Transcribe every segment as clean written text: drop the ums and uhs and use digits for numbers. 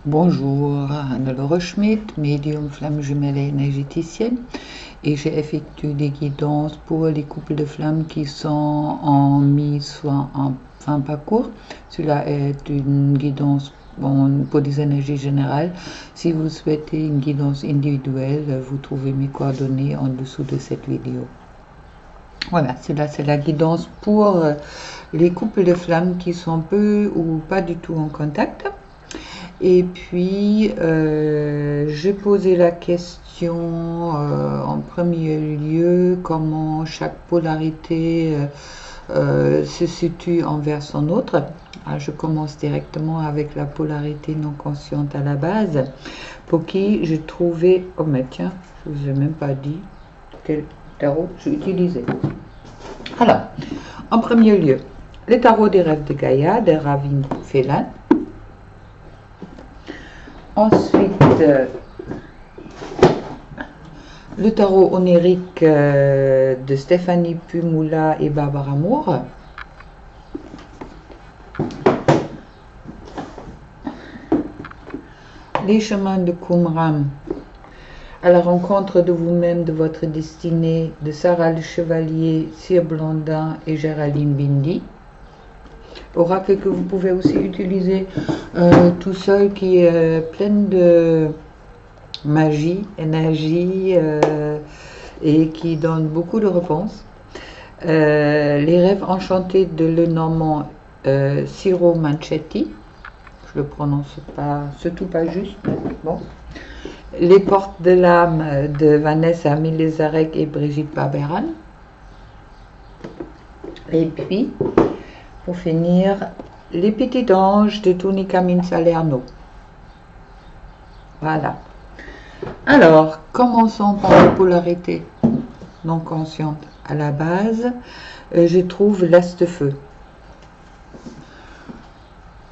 Bonjour, Anne-Laure Schmidt, médium flamme jumelle et énergéticienne, et j'ai effectué des guidances pour les couples de flammes qui sont en mi-soit en fin parcours. Cela est une guidance pour des énergies générales. Si vous souhaitez une guidance individuelle, vous trouvez mes coordonnées en dessous de cette vidéo. Voilà, cela c'est la guidance pour les couples de flammes qui sont peu ou pas du tout en contact. Et puis, j'ai posé la question en premier lieu, comment chaque polarité se situe envers son autre. Alors, je commence directement avec la polarité non consciente à la base, pour qui j'ai trouvé... Oh mais tiens, je ne vous ai même pas dit quel tarot j'ai utilisé. Alors, en premier lieu, le tarot des rêves de Gaïa, de Ravin Phelan. Ensuite, le tarot onirique de Stéphanie Pumula et Barbara Moore. Les chemins de Qumran, à la rencontre de vous-même, de votre destinée, de Sarah le Chevalier, Sir Blondin et Géraldine Bindi. Oracle que vous pouvez aussi utiliser tout seul, qui est pleine de magie, énergie et qui donne beaucoup de réponses. Les rêves enchantés de Lenormand Ciro Manchetti, je le prononce pas, surtout pas juste, mais bon. Les portes de l'âme de Vanessa Milezarek et Brigitte Barberan. Et puis, pour finir, les petits anges de Tony Camille Salerno. Voilà. Alors, commençons par la polarité non consciente. À la base, je trouve l'as de feu.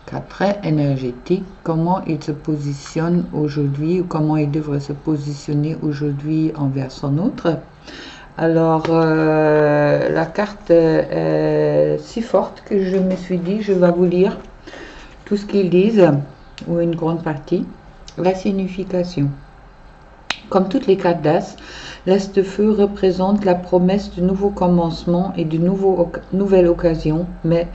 4 traits énergétiques, comment il se positionne aujourd'hui, ou comment il devrait se positionner aujourd'hui envers son autre. Alors, la carte est si forte que je me suis dit, je vais vous lire tout ce qu'ils disent, ou une grande partie. La signification. Comme toutes les cartes d'as, l'as de feu représente la promesse de nouveaux commencements et de nouvelles occasions, mais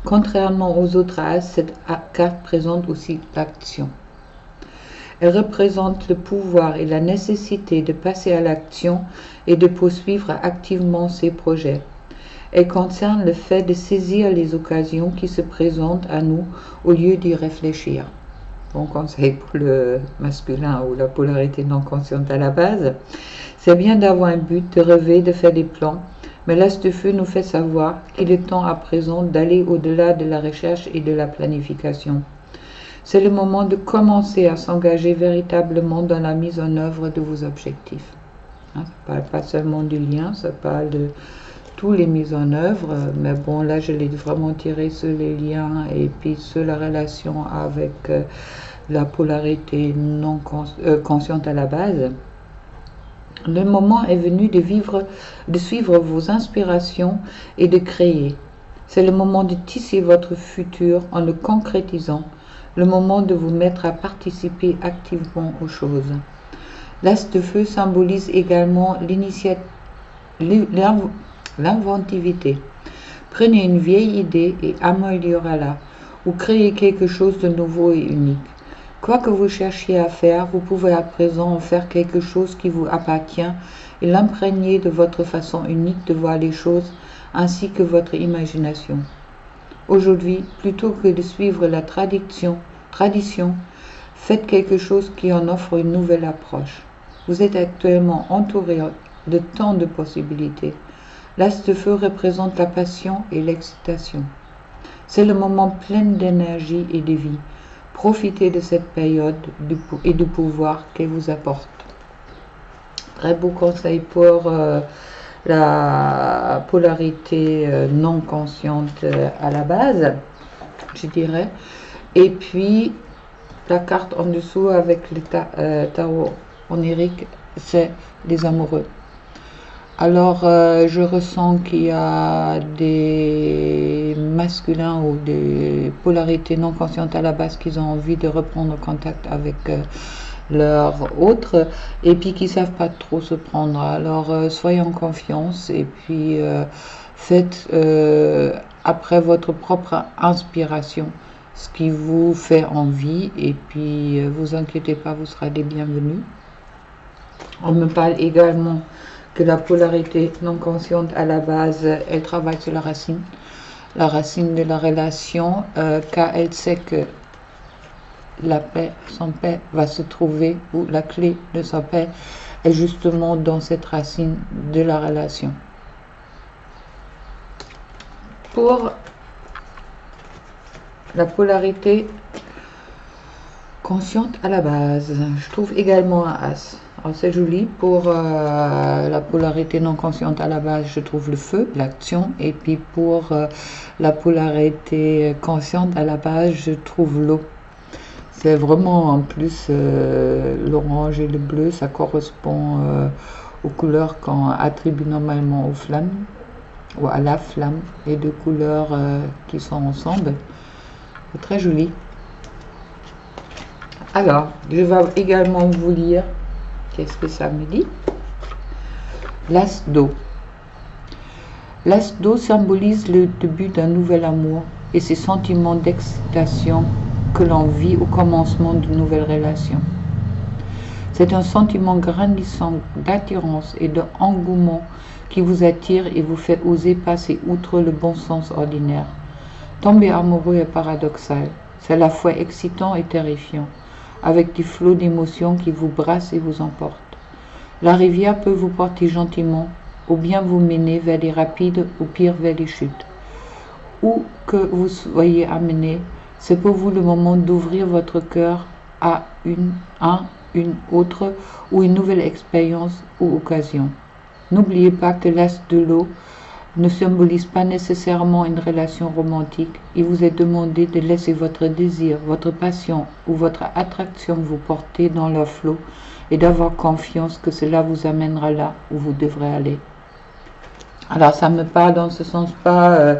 contrairement aux autres as, cette carte présente aussi l'action. Elle représente le pouvoir et la nécessité de passer à l'action et de poursuivre activement ses projets. Elle concerne le fait de saisir les occasions qui se présentent à nous au lieu d'y réfléchir. Bon conseil pour le masculin ou la polarité non consciente à la base, c'est bien d'avoir un but, de rêver, de faire des plans, mais l'as de feu nous fait savoir qu'il est temps à présent d'aller au-delà de la recherche et de la planification. C'est le moment de commencer à s'engager véritablement dans la mise en œuvre de vos objectifs. Ça ne parle pas seulement du lien, ça parle de tous les mises en œuvre, mais bon, là je l'ai vraiment tiré sur les liens et puis sur la relation avec la polarité non consciente à la base. Le moment est venu de suivre vos inspirations et de créer. C'est le moment de tisser votre futur en le concrétisant, le moment de vous mettre à participer activement aux choses. L'as de feu symbolise également l'inventivité. Prenez une vieille idée et améliorez-la, ou créez quelque chose de nouveau et unique. Quoi que vous cherchiez à faire, vous pouvez à présent en faire quelque chose qui vous appartient et l'imprégner de votre façon unique de voir les choses ainsi que votre imagination. Aujourd'hui, plutôt que de suivre la tradition, faites quelque chose qui en offre une nouvelle approche. Vous êtes actuellement entouré de tant de possibilités. L'as de feu représente la passion et l'excitation. C'est le moment plein d'énergie et de vie. Profitez de cette période et du pouvoir qu'elle vous apporte. Très beau conseil pour la polarité non consciente à la base, je dirais. Et puis, la carte en dessous avec le tarot onirique, c'est les amoureux. Alors, je ressens qu'il y a des masculins ou des polarités non conscientes à la base qui ont envie de reprendre contact avec leur autre et puis qui savent pas trop se prendre. Alors soyez en confiance et puis faites après votre propre inspiration ce qui vous fait envie et puis vous inquiétez pas, vous serez les bienvenus. On me parle également que la polarité non consciente à la base, elle travaille sur la racine de la relation, car elle sait que la paix, son paix va se trouver, ou la clé de sa paix est justement dans cette racine de la relation. Pour la polarité consciente à la base, je trouve également un as. Alors c'est joli. Pour la polarité non consciente à la base, je trouve le feu, l'action, et puis pour la polarité consciente à la base, je trouve l'eau. C'est vraiment en plus l'orange et le bleu, ça correspond aux couleurs qu'on attribue normalement aux flammes ou à la flamme, les deux couleurs qui sont ensemble. C'est très joli. Alors, je vais également vous lire qu'est-ce que ça me dit. L'as d'eau. L'as d'eau symbolise le début d'un nouvel amour et ces sentiments d'excitation que l'on vit au commencement d'une nouvelle relation. C'est un sentiment grandissant d'attirance et d'engouement qui vous attire et vous fait oser passer outre le bon sens ordinaire. Tomber amoureux est paradoxal, c'est à la fois excitant et terrifiant, avec des flots d'émotions qui vous brassent et vous emportent. La rivière peut vous porter gentiment, ou bien vous mener vers les rapides, ou pire vers les chutes. Où que vous soyez amené, c'est pour vous le moment d'ouvrir votre cœur à une autre ou une nouvelle expérience ou occasion. N'oubliez pas que l'as de l'eau ne symbolise pas nécessairement une relation romantique. Il vous est demandé de laisser votre désir, votre passion ou votre attraction vous porter dans leur flot et d'avoir confiance que cela vous amènera là où vous devrez aller. Alors ça me parle dans ce sens pas...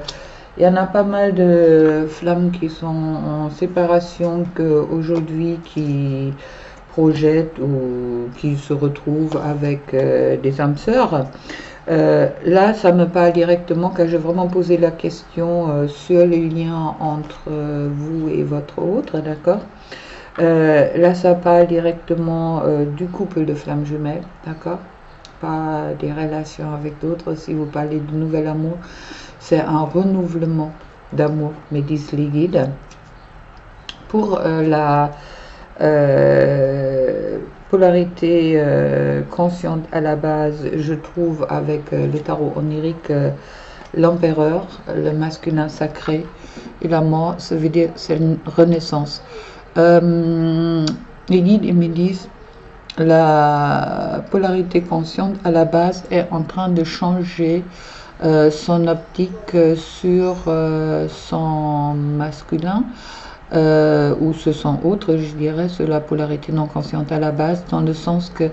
il y en a pas mal de flammes qui sont en séparation aujourd'hui qui projettent ou qui se retrouvent avec des âmes sœurs. Là, ça me parle directement car j'ai vraiment posé la question sur les liens entre vous et votre autre, d'accord? Là, ça parle directement du couple de flammes jumelles, d'accord? Pas des relations avec d'autres. Si vous parlez de nouvel amour, c'est un renouvellement d'amour, me disent les guides. Pour la polarité consciente à la base, je trouve avec le tarot onirique l'empereur, le masculin sacré, et la mort, ça veut dire c'est une renaissance. Les guides me disent la polarité consciente à la base est en train de changer son optique sur son masculin ou sur son autre, je dirais, sur la polarité non consciente à la base, dans le sens que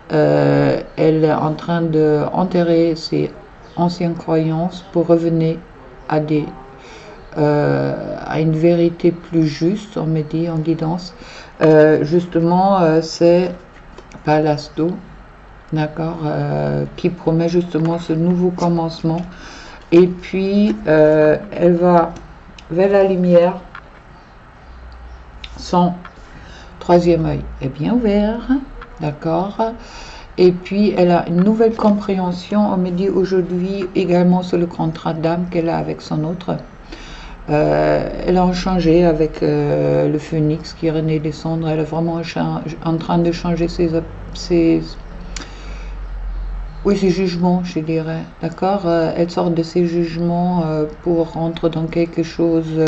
elle est en train de enterrer ses anciennes croyances pour revenir à à une vérité plus juste, on me dit en guidance. Justement, c'est pas l'as d'eau, d'accord, qui promet justement ce nouveau commencement. Et puis, elle va vers la lumière. Son troisième œil est bien ouvert, d'accord. Et puis, elle a une nouvelle compréhension, on me dit aujourd'hui, également sur le contrat d'âme qu'elle a avec son autre. Elle a changé avec le phénix qui renaît des cendres. Elle est vraiment en train de changer ses jugements, je dirais. D'accord. Elle sort de ses jugements pour rentrer dans quelque chose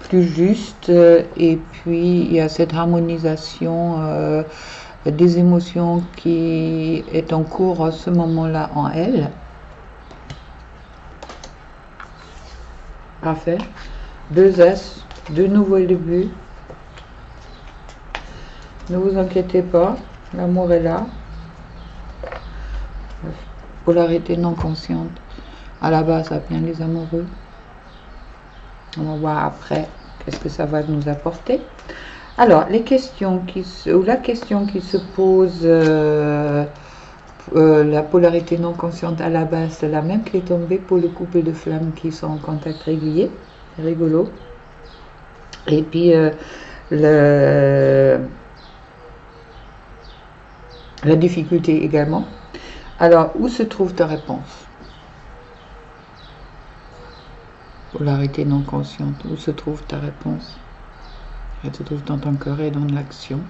plus juste. Et puis, il y a cette harmonisation des émotions qui est en cours à ce moment-là en elle. Parfait. Deux S, de nouveaux débuts. Ne vous inquiétez pas, l'amour est là. Polarité non consciente. À la base, ça vient les amoureux. On va voir après qu'est-ce que ça va nous apporter. Alors, les questions la question qui se pose, la polarité non consciente à la base, c'est la même qui est tombée pour le couple de flammes qui sont en contact régulier. C'est rigolo. Et puis, la difficulté également. Alors, où se trouve ta réponse? Polarité non consciente, où se trouve ta réponse? Elle se trouve dans ton cœur et dans l'action.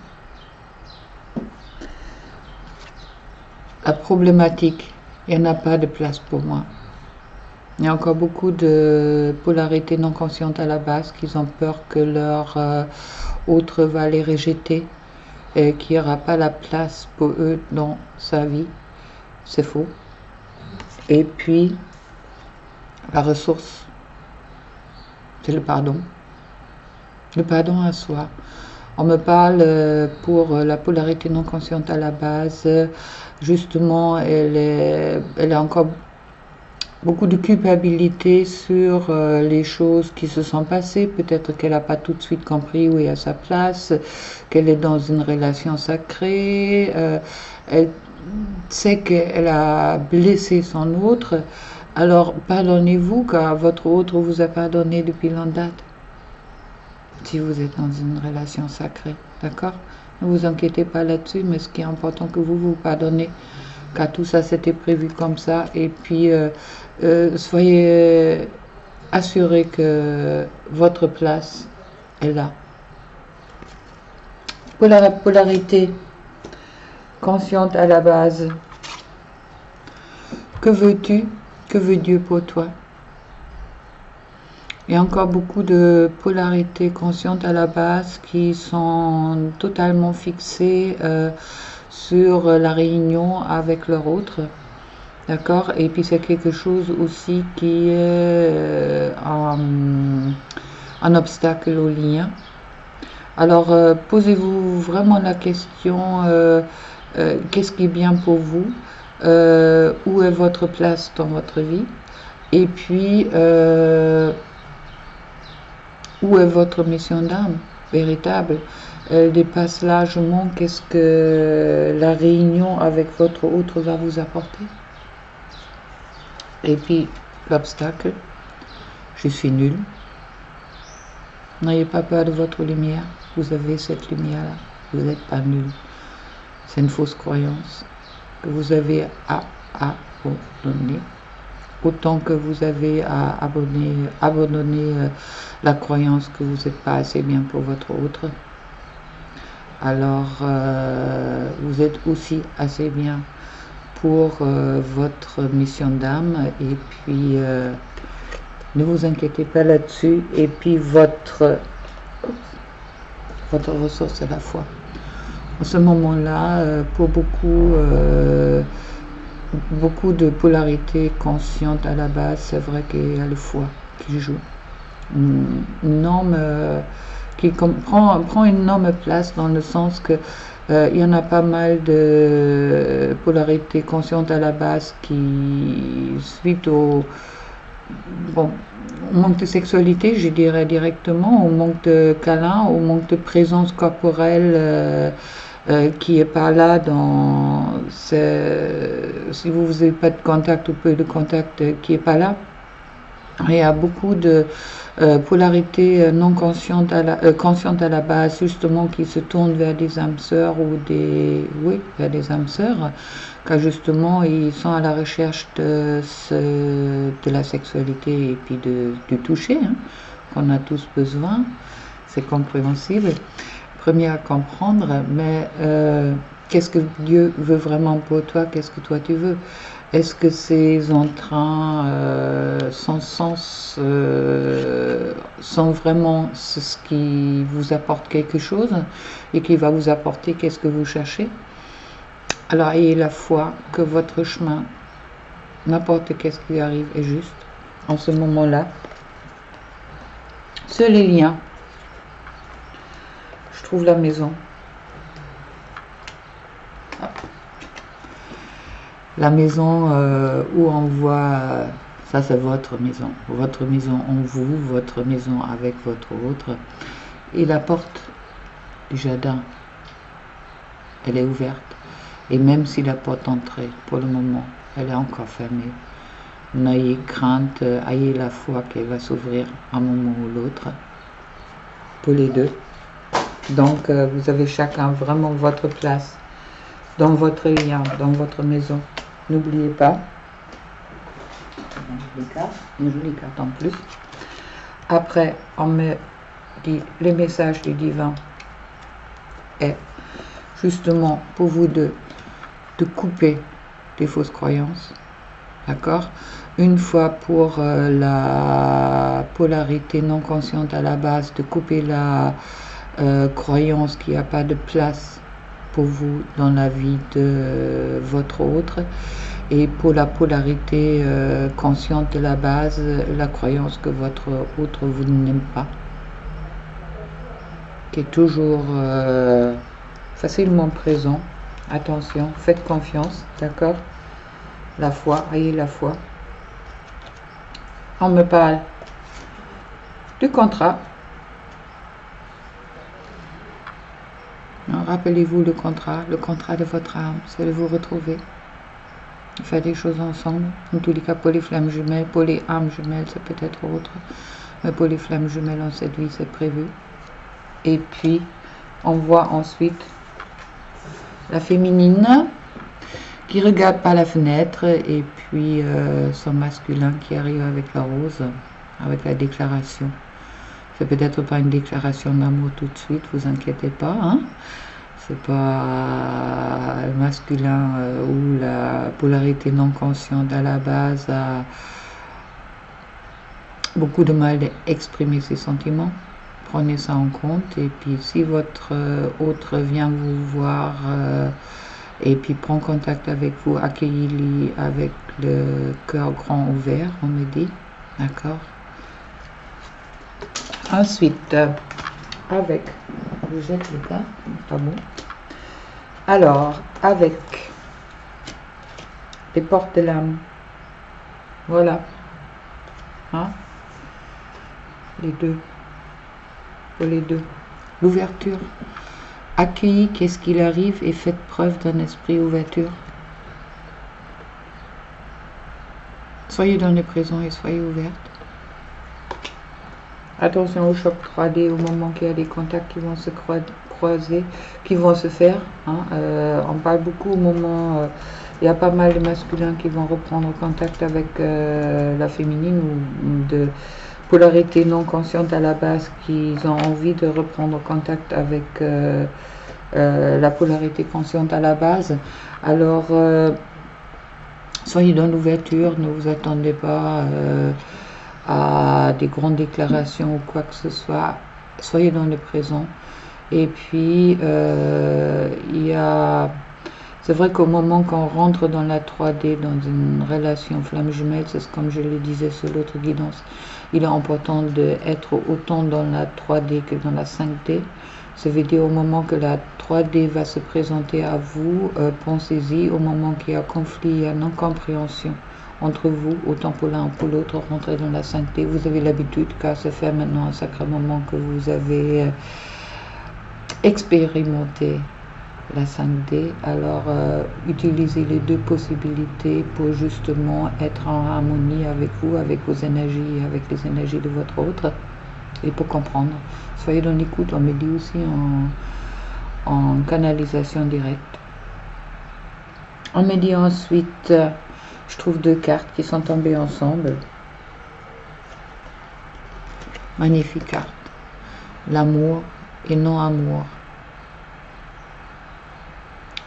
La problématique, il n'y en a pas de place pour moi. Il y a encore beaucoup de polarité non consciente à la base qui ont peur que leur autre va les rejeter et qu'il n'y aura pas la place pour eux dans sa vie. C'est faux. Et puis, la ressource, c'est le pardon. Le pardon à soi. On me parle pour la polarité non consciente à la base. Justement, elle a encore beaucoup de culpabilité sur les choses qui se sont passées. Peut-être qu'elle n'a pas tout de suite compris où est à sa place, qu'elle est dans une relation sacrée. Elle sait qu'elle a blessé son autre. Alors, pardonnez-vous car votre autre vous a pardonné depuis longue date. Si vous êtes dans une relation sacrée, d'accord? Ne vous inquiétez pas là-dessus, mais ce qui est important que vous vous pardonnez, car tout ça c'était prévu comme ça, et puis soyez assurés que votre place est là. Pour la polarité consciente à la base, que veux-tu? Que veut Dieu pour toi? Il y a encore beaucoup de polarités conscientes à la base qui sont totalement fixées sur la réunion avec leur autre. D'accord? Et puis c'est quelque chose aussi qui est un obstacle au lien. Alors posez-vous vraiment la question, qu'est-ce qui est bien pour vous? Où est votre place dans votre vie? Et puis, où est votre mission d'âme véritable? Elle dépasse largement qu'est-ce que la réunion avec votre autre va vous apporter. Et puis, l'obstacle, je suis nul. N'ayez pas peur de votre lumière. Vous avez cette lumière-là. Vous n'êtes pas nul. C'est une fausse croyance que vous avez à abandonner. Autant que vous avez à abandonner la croyance que vous n'êtes pas assez bien pour votre autre. Alors, vous êtes aussi assez bien pour votre mission d'âme. Et puis, ne vous inquiétez pas là-dessus. Et puis, votre ressource, c'est la foi. En ce moment-là, pour beaucoup de polarité consciente à la base, c'est vrai qu'il y a le foi qui joue. Une norme qui prend une énorme place dans le sens que il y en a pas mal de polarité consciente à la base qui, suite au manque de sexualité, je dirais directement, au manque de câlin, au manque de présence corporelle qui est pas là si vous n'avez pas de contact ou peu de contact qui est pas là. Il y a beaucoup de polarité non consciente consciente à la base, justement, qui se tournent vers des âmes sœurs ou vers des âmes sœurs, car justement ils sont à la recherche de la sexualité et puis du toucher, hein, qu'on a tous besoin. C'est compréhensible. Premier à comprendre, mais qu'est-ce que Dieu veut vraiment pour toi? Qu'est-ce que toi tu veux? Est-ce que ces entrains sans sens sont vraiment ce qui vous apporte quelque chose et qui va vous apporter qu'est-ce que vous cherchez? Alors ayez la foi que votre chemin, n'importe qu'est-ce qui arrive, est juste en ce moment-là. Sur les liens, je trouve la maison. La maison où on voit Ça, c'est votre maison en vous, votre maison avec votre autre. Et la porte du jardin, elle est ouverte. Et même si la porte d'entrée, pour le moment, elle est encore fermée, n'ayez crainte, ayez la foi qu'elle va s'ouvrir à un moment ou l'autre, pour les deux. Donc, vous avez chacun vraiment votre place dans votre lien, dans votre maison. N'oubliez pas, une jolie carte en plus. Après, on me dit, les messages du divin est justement pour vous deux de couper des fausses croyances, d'accord? Une fois pour la polarité non consciente à la base, de couper la croyance qu'il n'y a pas de place pour vous dans la vie de votre autre, et pour la polarité consciente de la base, la croyance que votre autre vous n'aime pas, qui est toujours facilement présent. Attention, faites confiance, d'accord? La foi, ayez la foi. On me parle du contrat. Rappelez-vous le contrat de votre âme, c'est de vous retrouver, faire des choses ensemble. En tous les cas, pour les flammes jumelles, pour les âmes jumelles, c'est peut-être autre, mais pour les flammes jumelles en cette vie, c'est prévu. Et puis, on voit ensuite la féminine qui regarde par la fenêtre, et puis son masculin qui arrive avec la rose, avec la déclaration. C'est peut-être pas une déclaration d'amour tout de suite, vous inquiétez pas, hein? C'est pas le masculin ou la polarité non consciente à la base a beaucoup de mal d'exprimer ses sentiments. Prenez ça en compte, et puis si votre autre vient vous voir et puis prend contact avec vous, accueillez-le avec le cœur grand ouvert, on me dit, d'accord? Ensuite, avec, je jette le cas, pas bon. Alors, avec les portes de l'âme, voilà, hein? Les deux, pour les deux, l'ouverture, accueillez qu'est-ce qu'il arrive et faites preuve d'un esprit ouverture. Soyez dans le présent et soyez ouverte. Attention au choc 3D au moment qu'il y a des contacts qui vont se croiser, qui vont se faire. Hein. On parle beaucoup au moment, il y a pas mal de masculins qui vont reprendre contact avec la féminine, ou de polarité non consciente à la base, qui ont envie de reprendre contact avec la polarité consciente à la base. Alors, soyez dans l'ouverture, ne vous attendez pas à des grandes déclarations ou quoi que ce soit. Soyez dans le présent. Et puis c'est vrai qu'au moment qu'on rentre dans la 3D, dans une relation flamme jumelle, c'est comme je le disais sur l'autre guidance, il est important d'être autant dans la 3D que dans la 5D. Ça veut dire au moment que la 3D va se présenter à vous, pensez-y, au moment qu'il y a conflit, il y a non-compréhension entre vous, autant pour l'un ou pour l'autre, rentrez dans la 5D. Vous avez l'habitude, car ça fait maintenant un sacré moment que vous avez expérimenté la 5D. Alors, utilisez les deux possibilités pour justement être en harmonie avec vous, avec vos énergies et avec les énergies de votre autre, et pour comprendre. Soyez dans l'écoute, on me dit aussi en canalisation directe. On me dit ensuite, je trouve deux cartes qui sont tombées ensemble. Magnifique carte. L'amour et non-amour.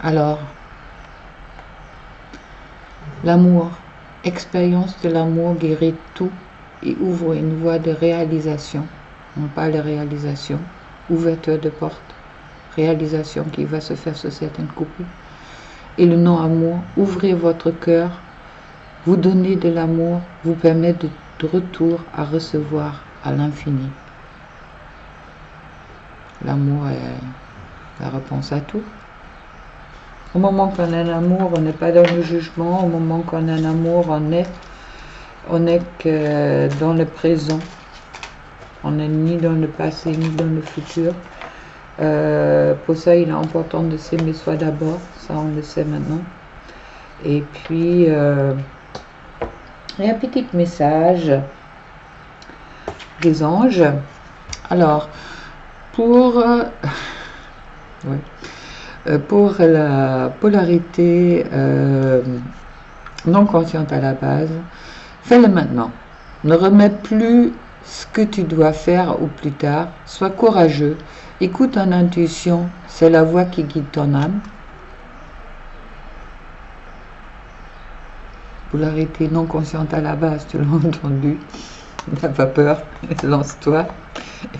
Alors, l'amour, expérience de l'amour guérit tout et ouvre une voie de réalisation. On parle de réalisation, ouverture de porte, réalisation qui va se faire sur certaines couples. Et le non-amour, ouvrez votre cœur, vous donnez de l'amour, vous permet de retour à recevoir à l'infini. L'amour est la réponse à tout. Au moment qu'on a un amour, on n'est pas dans le jugement. Au moment qu'on a un amour, on est on n'est que dans le présent. On n'est ni dans le passé, ni dans le futur. Pour ça, il est important de s'aimer soi d'abord. Ça, on le sait maintenant. Et puis, il y a un petit message des anges. Alors, pour la polarité non consciente à la base, fais-le maintenant. Ne remets plus ce que tu dois faire ou plus tard. Sois courageux. Écoute ton intuition. C'est la voix qui guide ton âme. Polarité non consciente à la base, tu l'as entendu. N'as pas peur, lance-toi.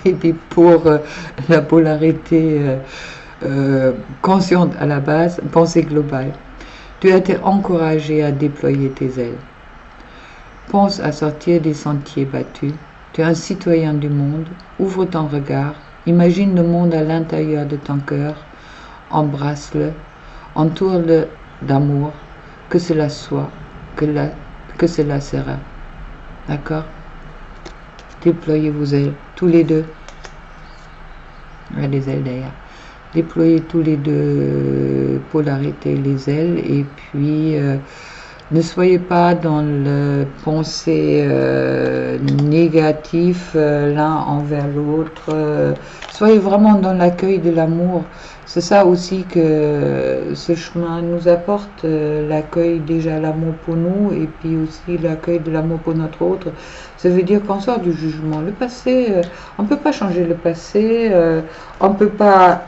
Et puis pour la polarité consciente à la base, pensée globale. Tu as été encouragé à déployer tes ailes. Pense à sortir des sentiers battus. Tu es un citoyen du monde. Ouvre ton regard. Imagine le monde à l'intérieur de ton cœur. Embrasse-le. Entoure-le d'amour. Que cela soit. Que cela sera. D'accord? Déployez vos ailes. Tous les deux. Il y a des ailes derrière. Déployez tous les deux polarités, les ailes. Et puis... ne soyez pas dans le pensée négatif l'un envers l'autre. Soyez vraiment dans l'accueil de l'amour. C'est ça aussi que ce chemin nous apporte, l'accueil déjà l'amour pour nous et puis aussi l'accueil de l'amour pour notre autre. Ça veut dire qu'on sort du jugement. Le passé, on ne peut pas changer le passé, on ne peut pas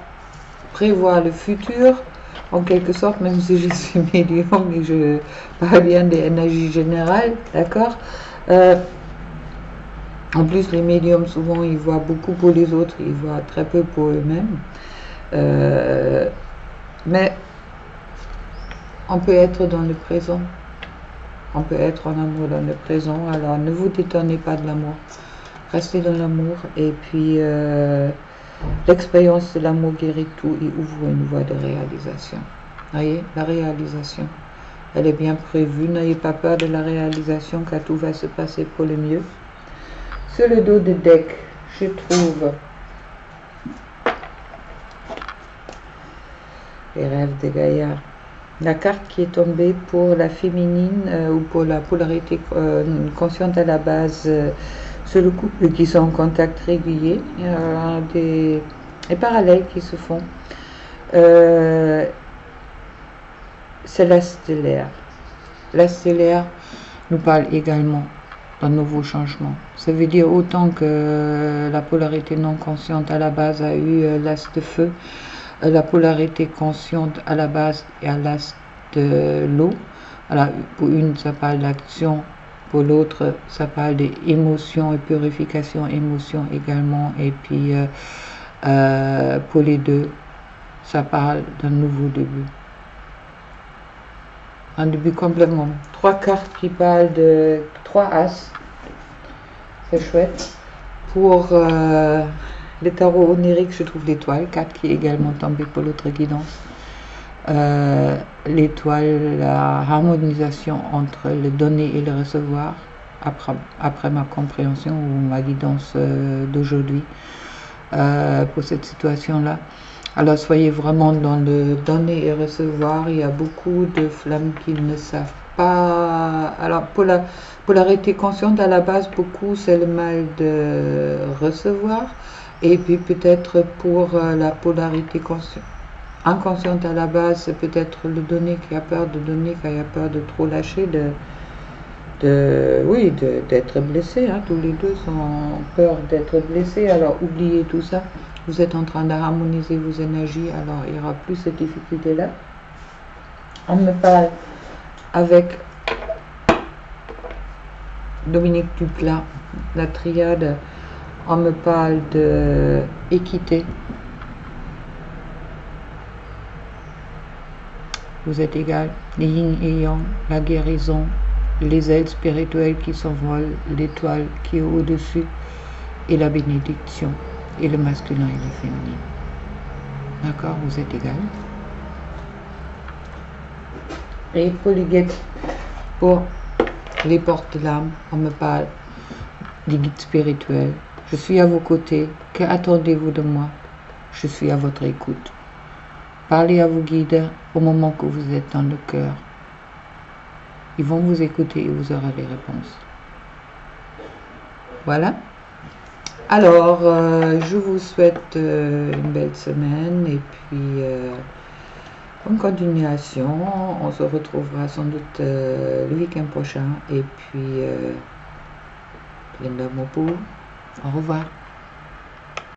prévoir le futur. En quelque sorte, même si je suis médium et je parle bien des énergies générales, d'accord. En plus, les médiums, souvent, ils voient beaucoup pour les autres, ils voient très peu pour eux-mêmes. Mais on peut être dans le présent. On peut être en amour dans le présent. Alors, ne vous détonnez pas de l'amour. Restez dans l'amour et puis... l'expérience de l'amour guérit tout et ouvre une voie de réalisation. Voyez, la réalisation, elle est bien prévue. N'ayez pas peur de la réalisation car tout va se passer pour le mieux. Sur le dos de deck, je trouve les rêves de Gaïa. La carte qui est tombée pour la féminine ou pour la polarité consciente à la base. Sur le couple qui sont en contact régulier, il y a des parallèles qui se font. C'est la stellaire. La stellaire nous parle également d'un nouveau changement. Ça veut dire autant que la polarité non consciente à la base a eu l'as de feu, la polarité consciente à la base et à l'as de l'eau. Alors, pour une, ça parle d'action. Pour l'autre, ça parle d'émotion et purification, émotion également. Et puis, pour les deux, ça parle d'un nouveau début. Un début complètement. 3 cartes qui parlent de 3 as. C'est chouette. Pour les tarots oniriques, je trouve l'étoile, 4 qui est également tombée pour l'autre guidance. L'étoile, la harmonisation entre le donner et le recevoir, après ma compréhension ou ma guidance d'aujourd'hui pour cette situation-là. Alors soyez vraiment dans le donner et recevoir. Il y a beaucoup de flammes qui ne savent pas. Alors pour la polarité consciente à la base, beaucoup c'est le mal de recevoir. Et puis peut-être pour la polarité inconsciente à la base, c'est peut-être le donner qui a peur de donner, qui a peur de trop lâcher, d'être blessé. Hein. Tous les deux ont peur d'être blessés. Alors oubliez tout ça. Vous êtes en train d'harmoniser vos énergies. Alors il n'y aura plus cette difficulté-là. On me parle avec Dominique Duplat, la triade. On me parle de équité. Vous êtes égal, les yin et yang, la guérison, les ailes spirituelles qui s'envolent, l'étoile qui est au-dessus, et la bénédiction, et le masculin et le féminin. D'accord, vous êtes égal. Et pour les guettes, pour les portes de l'âme, on me parle des guides spirituels. Je suis à vos côtés. Que attendez-vous de moi? Je suis à votre écoute. Parlez à vos guides au moment que vous êtes dans le cœur. Ils vont vous écouter et vous aurez les réponses. Voilà. Alors, je vous souhaite une belle semaine et puis bonne continuation. On se retrouvera sans doute le week-end prochain et puis plein d'amour pour vous. Au revoir.